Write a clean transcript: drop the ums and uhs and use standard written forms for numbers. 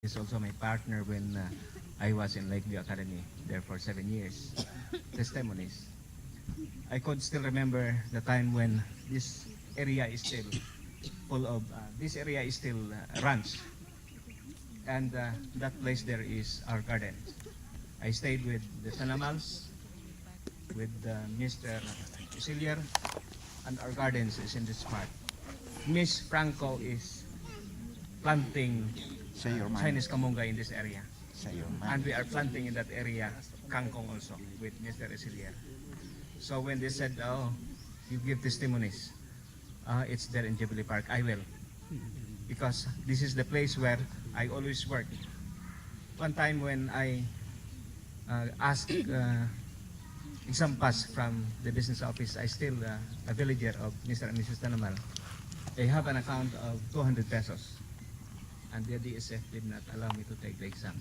He's also my partner when I was in Lakeview Academy there for 7 years. Testimonies. I could still remember the time when this area is still full of, this area is still ranch. And that place there is our garden. I stayed with the Tanamals, with Mr. Usilier, and our gardens is in this part. Miss Franco is planting Chinese kamunga in this area. And we are planting in that area kangkong also with Mr. Usilier. So when they said, oh, you give testimonies, it's there in Jubilee Park, I will. Because this is the place where I always work. One time when I asked exam pass from the business office, I still a villager of Mr. and Mrs. Tanamal. I have an account of 200 pesos. And the DSF did not allow me to take the exam.